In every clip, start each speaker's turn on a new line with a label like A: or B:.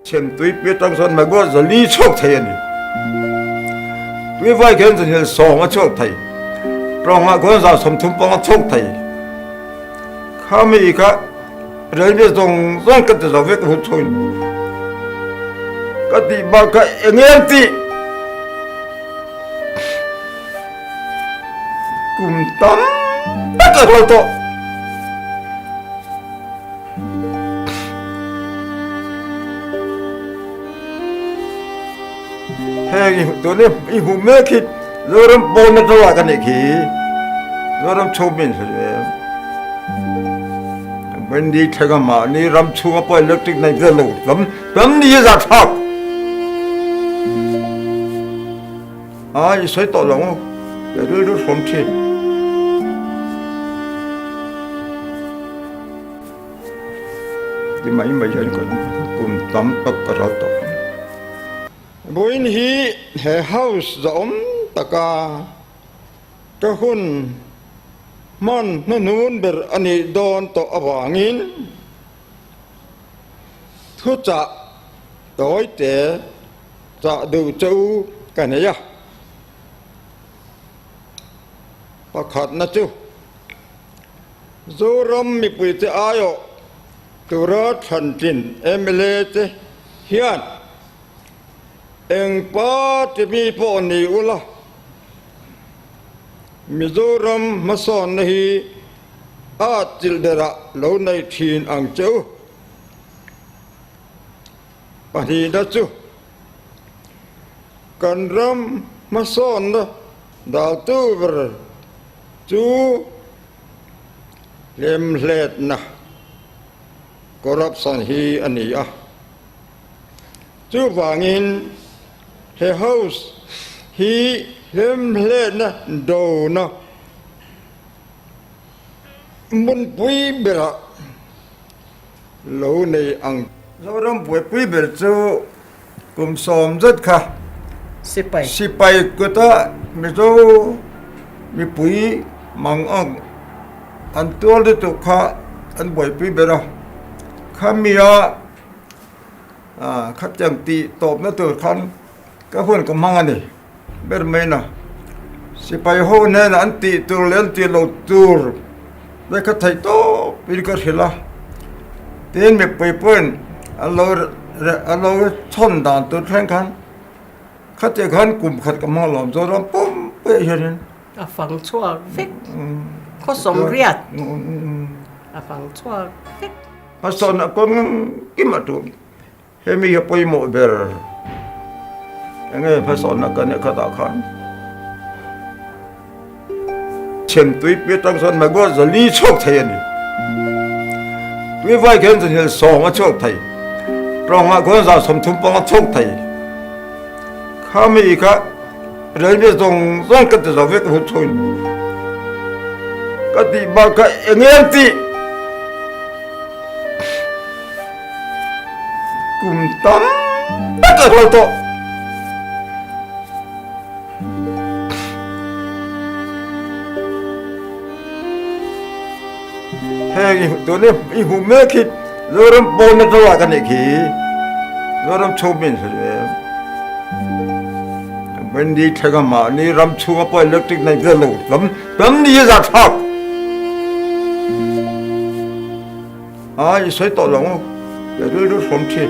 A: chen tui pi tang son ma go za li chok thai ani tui vai gen zan hil song a chok thai prong ma go za som thum pong a chok thai khami ka rei ne zong zong ka za ve ko choin ka ti ba ka engel ti kum tam ta ka hol to heyตัวนี้อีหูเมื่อคิดเริ่มโปนตัวกันอีกทีเริ่มชมเป็นเสียวันนี้เธอก็มานี่รำชูมาปล่อยเล็กติกในเรื่องลูกลำนี้จะทักอีสวยต่อหลังเดี๋ยวดูสมชีที่ไม่ใช่คนกลุ่มตั้มตักกระรัตบุญฮีเฮเฮาส์จะตะกากระหุ่นมันนูนเบอร์อันนี้โดนต่ออวางินทุจะโดยแต่จะดูจูกันเนี่ยประคัดนะจูจูรำมีปุยจะอายอตุระทันจินเอเมเลตเฮียนเอ็งป้าจะมีปอนีอุละมิโซรัมมาสอนนี้อาจิลเดระเหล่าในทีนอังเจ้าปะนีดัจูกันรัมมาสอนนะดาวตูบรจูเลมเลดนะกรับสันฮีอันนี้จูวางินเฮเฮาส์ฮีเลมเลดนะโดนะมุนปุยเบระเหล่าในอังเราเริ่มปุยเบระจูกลุ่มสมจัดค่ะสิไปก็ตามีจูมีปุยมังอันตัวเล็กตัวข้าอันปุยเบระข้ามีขัดจังตีตบนั่นตัวคันก็หุ่นกับมังอันนี้เบอร์ไม่นะสิไปโหเนี่ยอันตีตัวเลี้ยนตีเราตัวได้ขัดไทยโตปีก็เห็นละเตียนไม่ไปเปิ้ลเราชนด่านตัวแข่งขันขัดจะขันกลุ่มขัดกับมังหลอมจนเราปุ๊บเป๊ะเห็น
B: ฝังชั่วฟิกข้อสมเรียดฝังชั่วฟิก
A: ภาษาอังกฤษกิมตุเฮมีไปหมดเบอร์ยังไงภาษาอังกฤษเนี่ยขัดขันเช่นตุยเปียตังสันมาก็จะลีชกไทยนี่ตุยไว้แค่จะเห็นสองชกไทยปรองมาคนจะสมทุนปองชกไทยข้ามีก็เรื่องนี้ต้องกันจะเวกหุ่นชนก็ที่บ้านก็เงี้ยที่กุมตั้มตักกระโดดเฮ้ยตัวนี้อีหูเมื่อคิดเริ่มโปนตัวกันอีกทีเริ่มชมเป็นเสียวันนี้เธอก็มานี่รำชูมาปล่อยเล็กติกในเรื่องลูกลำนี้จะทักสวยต่อหลังเดี๋ยวดูสมชี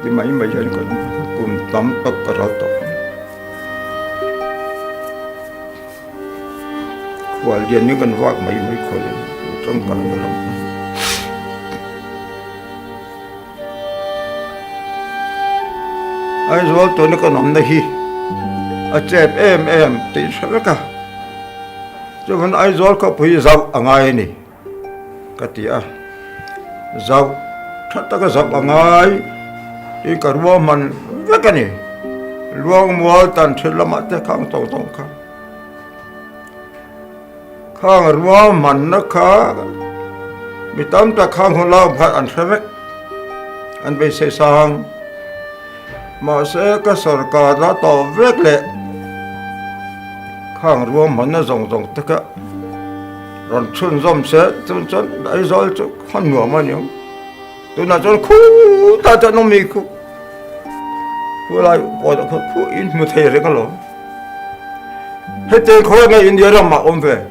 A: ที่ไม่ใช่คนกลุ่มตั้มตักกระรัตว่าเรียนนี้กันว่าไม่ค่อยต้องการมันไอ้ส่วนตัวนี้ก็นำได้ฮีเจ็บเอ็มตีใช่ไหมคะจะมันไอ้ส่วนก็พูดจับอ่างนี่ก็ที่จับถ้าตะก็จับอ่างที่กระว่ามันเวกันนี่ลวงมัวตันเชลมาแต่ข้างตรงข้างข้างรัวมันนะคะมีตั้มตะข้างของเราพัดอันเสกอันไปเสสางมาเสกสรการละต่อเวกเละข้างรัวมันน่ะส่งตะกะ ròn chun rôm sẽ chun ấy rồi chun khăn ngửa mà nhiều tôi nói chun khu ta cho nó mì khu vừa lại bỏ được khu in một thế đấy cái lỗ hết tiền khối ngay India ra mà ôm về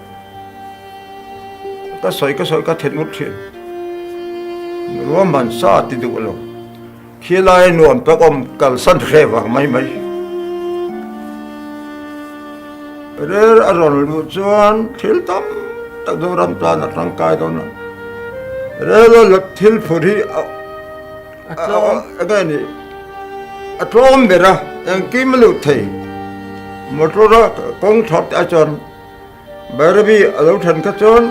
A: cái sợi cái thịt ngút thịtรู้มันซาติดดูแล้วขี้ลายนวลไปอมกัลสันเทวะไม่เรื่องอารมณ์รู้จวนทิลตั้มตักดูรำตาหนักร่างกายตอนนั้นเรื่องหลักทิลผู้ที่อะไรนี่อัตรมเบระยังกิมลุทัยมอตระกงทัดอาจารย์เบรบีอารมณ์ทันกัจจน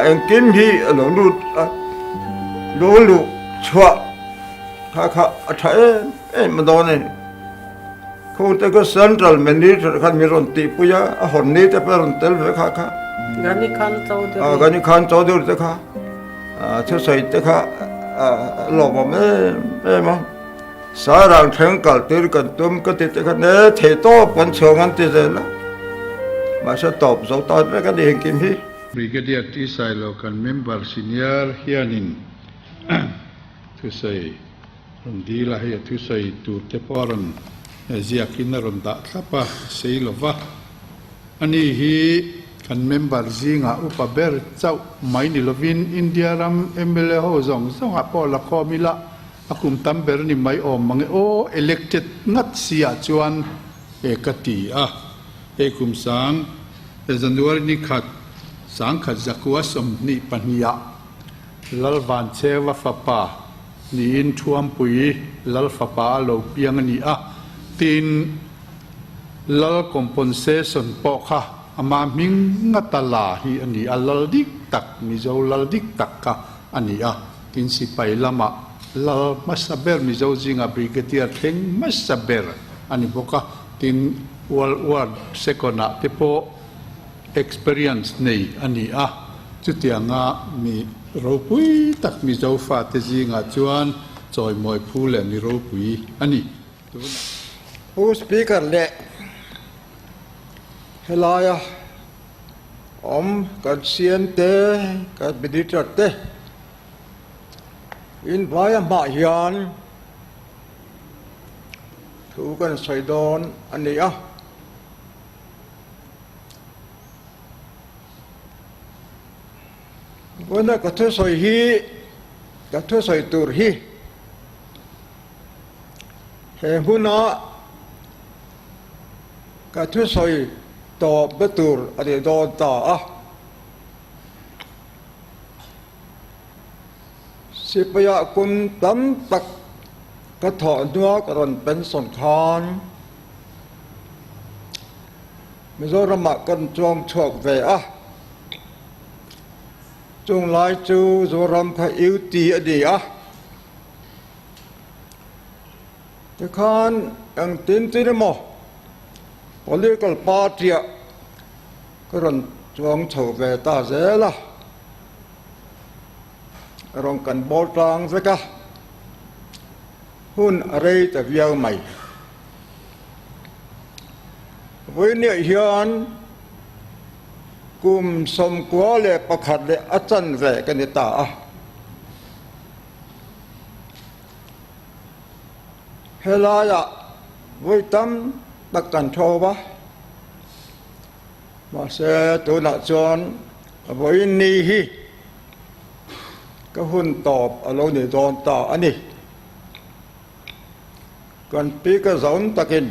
A: ยังกิมฮีอารมณ์รู้ลูกชัวข้าใช้มาโดนนี่เขาแต่ก็เซ็นทรัลมันนี่ขันมีรอนตีปุยะหอนนี่จะเป็นรอนเตลเวข้า
B: กันนี่ขันโจดู
A: กันนี่ขันโจดูเด็กข้าเชื่อใส่เด็กข้าหลบไม่มั้งสารังเชิงกัลตีกันตุ้มก็ติดเด็กข้าเนี่ยเทโต้กันเชิงกันติดเลยละมาจะตอบสาวตอนไปกันดีเห็นกิมฮี
C: Brigadier Tisailo kan member senior hianin tu sai rundi lah ya tu sai tu te poran ziakin ronda thapa seilova ani hi kan member zinga upaber chau mai ni lovin India ram MLA ho zong a pola khomila akum tamber ni mai om mange o elected ngat sia chuan ekati a kum sang January ni khat sang khat zakua som ni pania lalvan chewa fapa ni in thuam pui lal fapa lo piang ni tin lal compensation po kha ama ming ngatala hi ani alal dik tak mi zo lal dik tak ka ani tin si pai lama lal masaber mi zo jinga brigadier theng masaber ani boka tin wal sekona tepo experience nei ani chutianga mi ropui tak mi zo fa te jinga chuan choi moi phu le mi ropui ani
A: ผู้สปีกเกอร์เละเฮลายะกันเซียนเตกันบิดิตรเตอินไว้มาเฮียนถูกกันใส่ดอนอันนี้วันนั้นก็เธอใส่ฮีก็เธอใส่ตูร์ฮีเห็นหุ่นก็เธอใส่ต่อเบตูร์อะไรโดนต่อสิบยาคุณตั้มตักก็ถอนตัวกระนเป็นสนคอนไม่รู้ระมัดกันจงโชคเวจงไล่จูโจรำขยิวตีอดีแต่ขานยังตินตินโมpolitical party ก็รันจงโชคเวตาเซล่ะรองกันบอลกลางสักหุ่นอะไรแต่เวียวใหม่วันนี้เฮียนกุมสมกัวเลประคัดเลอาจารย์แวกันตาเฮลายะวิตัมตักกันโทบะมาเสตุนัจรวันนี้ฮีก็หุ่นตอบอารมณ์ในตอนต่ออันนี้กันปีก็สอนตะกิน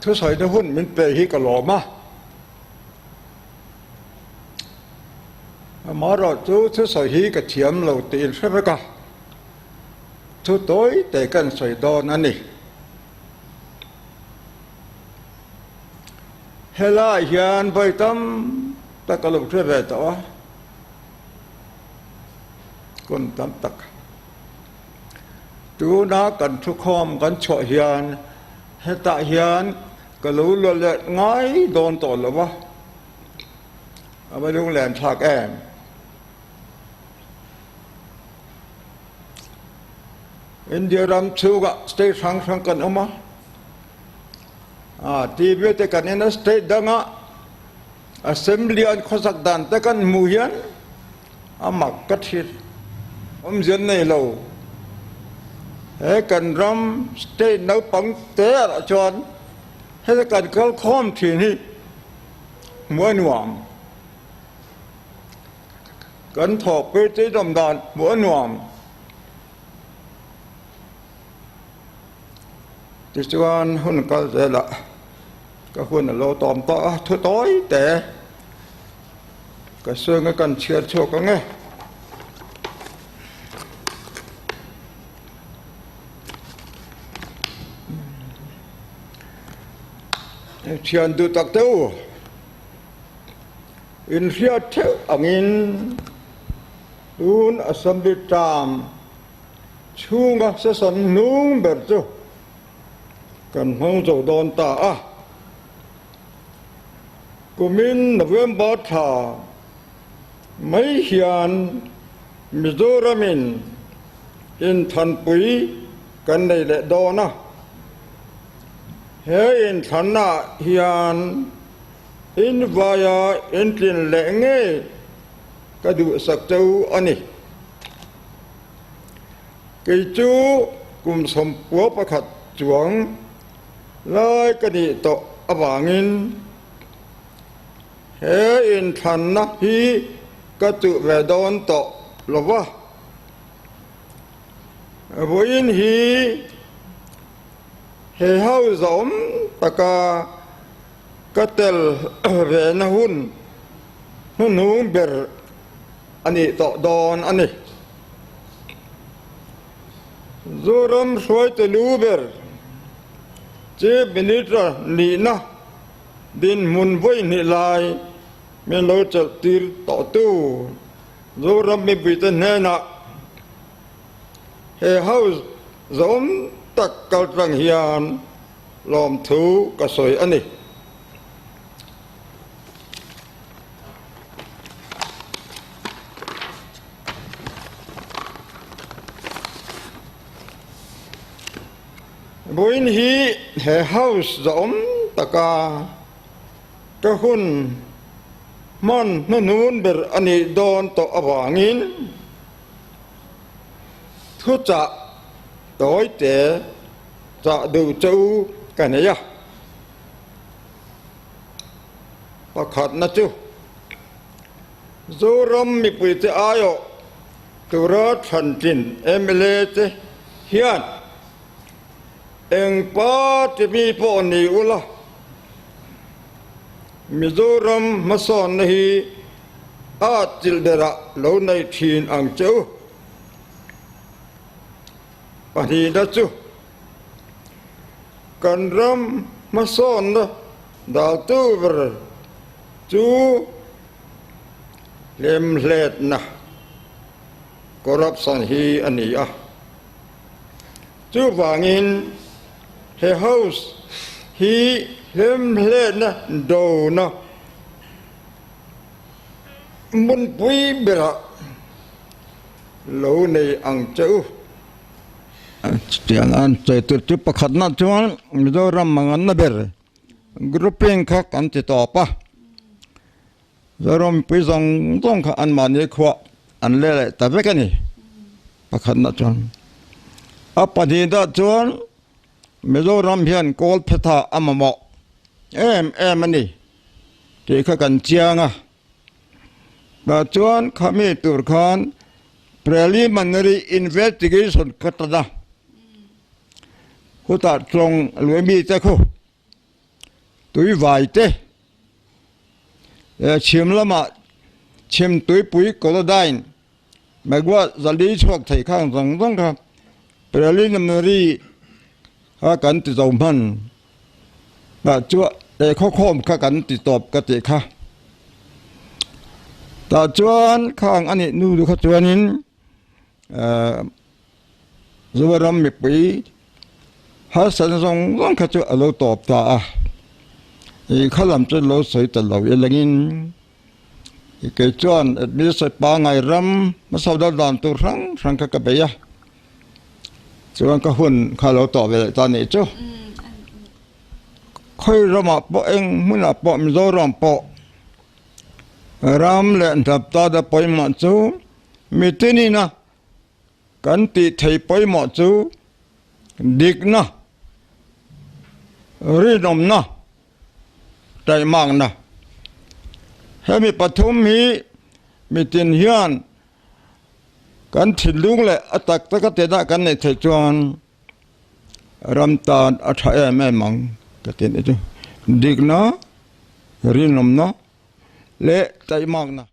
A: ทุกสายในหุ่นมันเปย์ฮีกะหล่อมามาเราจูทุกสายฮีกะเทียมเราตีนใช่ไหมกันทุกตัวแต่กันใส่ดอนอันนี้เฮลาเฮียนไปตั้มตะกลุกเทเวตวะคนตั้มตักดูนักกันทุกข้อมกันเฉาะเฮียนเฮตาเฮียนก็รู้เลยง่ายโดนต่อหรือวะเอาไปดูแหลมฉากแอมอินเดียรำชูกะสเตทฟังกันออกมาทีวีแต่กันเนี่ยนะสเตทดัง assembly an khosak dan ta kan mu hian amak ka thir zen nei lo he kan ram state no pang te la chon he kan kal khom thi ni muan nuam kan thok pe te dom dan muan nuam ti chuan hun kal ze la ka hun lo tom ta thu tối te ka sương cái kan chiar chok ka nge chian du tak teu in ria theu angin un assembly tam chunga se son nung ber chu kan hong zo don ta a kumin November tha mấy hiền Mizoramin in thần quý cần này lệ đo na he in thần na hiền in vaya in tiền lệ nghe cái đủ sắc châu anh cái chú cùng sum búa bạc hạt chuông lại cái đi to abangin he in thần na hi cái tự về đón to lo va với in hi he hao zom taka cái tel về na hun hun ber ani to don ani zoram soi te lu ber che benitra ni na din mun voi ni lai men lo chal tir to tu zoram mi bitan na he house zom tak kal rang hian lom thu ka soi ani boin hi he house zom taka ka hun man na nun ber ani don to awangin thu cha tối te cha du châu ka ne ya pakhat na chu zoram mi pui te ayo tura than tin emle te hian eng pa te mi po ni ula Mizoram mason nahi a tildera lo nai thin ang cheu pani da chu kan ram mason da dal tu ver chu lem let na corruption hi ani a chu wangin he house hi lem let na do na mun pui bera lo nei ang cheu tiang an chai tu pakhat na chuan Mizoram mangan na ber grouping kha kan ti to pa zoram pi zong tong kha an ma ni khwa an le ta ve ka ni pakhat na chuan a pani da chuan Mizoram hian kol phetha amamo em ani ti kha kan chianga ba chuan khami tur khan preliminary investigation katada huta trong luemi te kho tui vai te chim lama chim tui pui kolodine magwa zali chok thai khang zong kha preliminary ha kan ti zom man ba chu te khom kha kan ti top ka te kha ta chuan khang ani nu du kha chuanin zoram mi pui ha san zong kha chu alo top ta a i khalam chu lo soi ta lo elangin i ke chuan mi sai pa ngai ram ma sau da dan tu rang kha ka be ya chuan ka hun kha lo to ve ta ni chu khoi rama po eng muna po Mizoram po รำและดับตาดปอยหมอจูมีที่นี่นะกันติไทยปอยหมอจูดิกนะรีนมนะใจมากนะให้มีปฐมมีตินเฮียนกันถิ่นลุงและอตักตะกเตนะกันในไทยจวนรำตาอัฐายแม่มังกเตนจูดิกนะรีนมนะและใจมากนะ